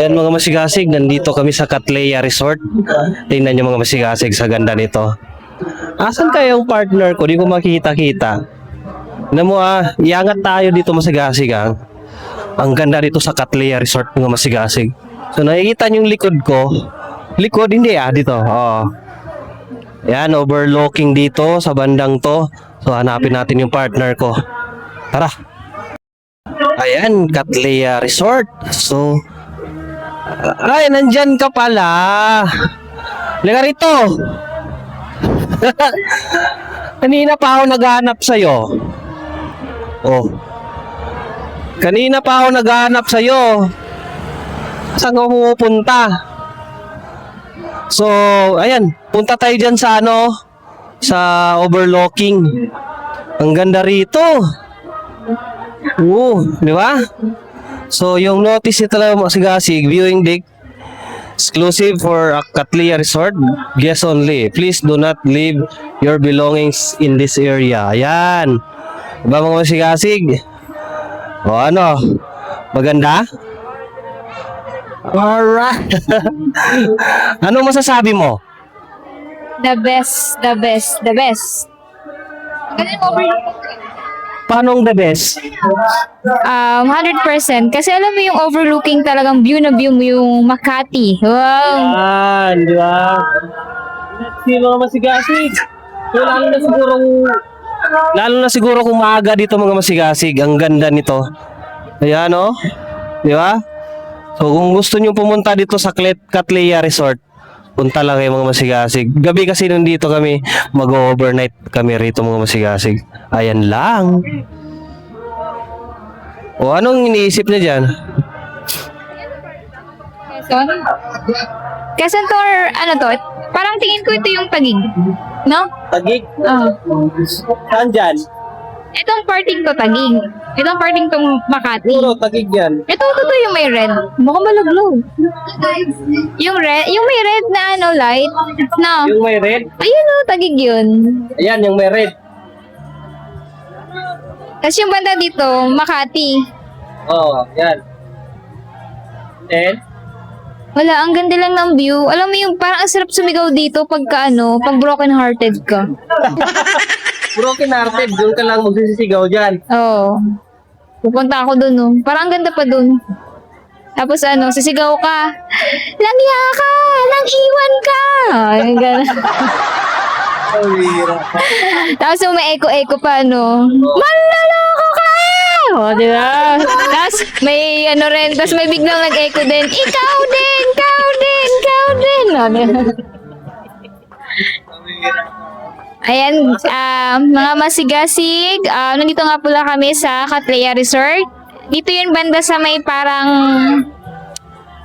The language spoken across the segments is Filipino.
Yan mga masigasig, nandito kami sa Cattleya Resort. Tingnan nyo mga masigasig sa ganda nito. Asan kaya yung partner ko? Di ko makikita-kita. Alam mo iangat tayo dito masigasig Ang ganda dito sa Cattleya Resort mga masigasig. So nakikita nyo yung likod ko. Likod hindi dito. Yan, overlooking dito sa bandang to. So hanapin natin yung partner ko. Tara. Ayan, Cattleya Resort. So ay, nandyan ka pala. Liga rito. Kanina pa ako naghahanap sa'yo. Kanina pa ako naghahanap sa'yo. Saan ka pupunta? So, ayan. Punta tayo dyan sa sa overlooking. Ang ganda rito. Di ba? So, yung notice nito lang masigasig, viewing deck, exclusive for Cattleya Resort, guests only. Please do not leave your belongings in this area. Ayan. Diba mga masigasig? Maganda? Alright. Ano masasabi mo? The best, the best, the best. Paano ang the best? 100%. Kasi alam mo yung overlooking talagang view na view mo yung Makati. Wow! Di ba? Si mga masigasig. So, lalo na siguro kung maaga dito mga masigasig. Ang ganda nito. Ayan Di ba? So kung gusto nyo pumunta dito sa Cattleya Resort, punta lang kayo mga masigasig. Gabi kasi nandito kami, mag-overnight kami rito mga masigasig. Ayan lang. Anong iniisip niya dyan? Quezon to or ano to? Parang tingin ko ito yung Taguig. No? Taguig? Saan dyan? Itong parting to Taguig. Itong parting to Makati. Puro Taguig yan. Ito yung may red. Mukhang malaglaw. Yung may red na light. No? Yung may red? Ayun Taguig yun. Ayan, yung may red. Tapos yung banda dito, Makati. Yan. And? Wala, ang ganda lang ng view. Alam mo yung parang ang sarap sumigaw dito pagka pag broken hearted ka. Broken hearted, doon ka lang magsisigaw dyan. Pupunta ako dun Parang ang ganda pa dun. Tapos sisigaw ka. Langya ka! Lang-iwan ka! Ay, gano'n. Tapos may echo pa Manlaloko ka! Diba? Tapos may rin, tapos may biglang nag-echo din. Ikaw din! Ikaw din! Ikaw din! Ayan, mga masigasig, nandito nga pala kami sa Cattleya Resort. Dito yung banda sa may parang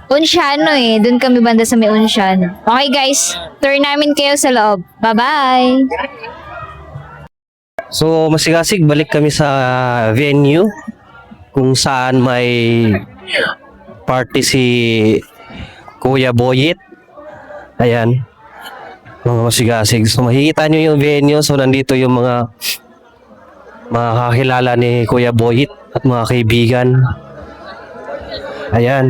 Unsyano Doon kami banda sa may Unsyano. Okay guys, tour namin kayo sa loob. Bye-bye! So, masigasig, balik kami sa venue kung saan may party si Kuya Boyet. Ayan. Mga masigasig. So, makikita nyo yung venue. So, nandito yung mga kakilala ni Kuya Boyet at mga kaibigan. Ayan.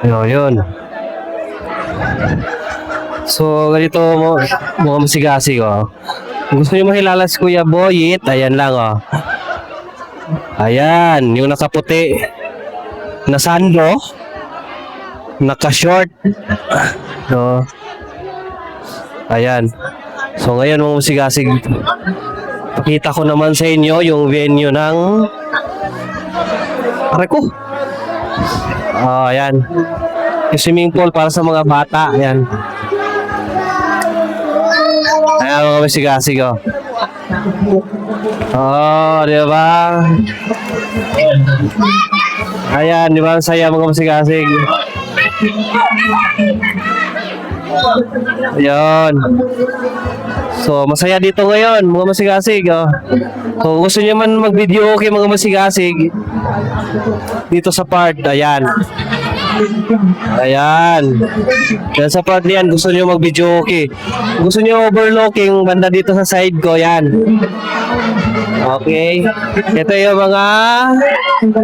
Yun. So, ganito mga masigasig, Kung gusto nyo makilala si Kuya Boyet, ayan lang, Ayan, yung nakaputi na sando, naka-short. Ayan. So, ngayon mga masigasig, pakita ko naman sa inyo yung venue ng Areko. Ayan. Yung swimming pool para sa mga bata. Ayan. Ayan mga masigasig, di ba? Ayan, di ba? Ang saya mga masigasig. Ayan. So, masaya dito ngayon, mga masigasig. So, gusto niyo man mag-video okay mga masigasig dito sa part, ayan. Ayan. Yan sa part niyan, gusto niyo mag-video okay. Gusto niyo overlooking banda dito sa side ko, yan. Okay. Ito yung mga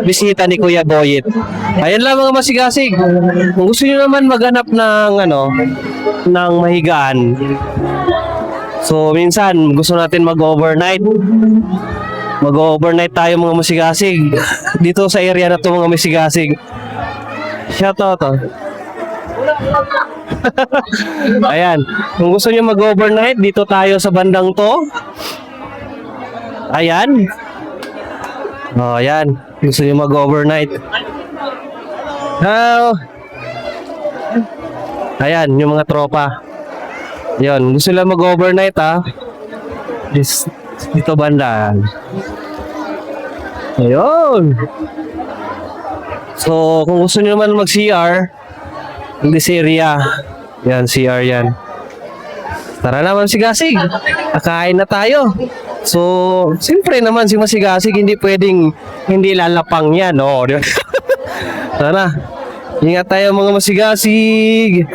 bisita ni Kuya Boyet. Ayan lang mga masigasig. Kung gusto niyo naman maghanap ng ng mahigaan. So minsan gusto natin mag-overnight. Mag-overnight tayo mga masigasig. Dito sa area na to mga masigasig. Shout out to. Ayan. Kung gusto niyo mag-overnight, dito tayo sa bandang to. Ayan. Oh, ayan. Gusto niyo mag-overnight. Ayan, yung mga tropa. Yun, gusto nila mag-overnight dito banda. Ayun. So, kung gusto niyo naman mag-CR, in this area. Yan, CR yan. Tara naman Masigasig. Kakain na tayo. So, siyempre naman si Masigasig hindi pwedeng hindi lalapang yan. Oh, di ba? Tara. Ingat tayo mga Masigasig.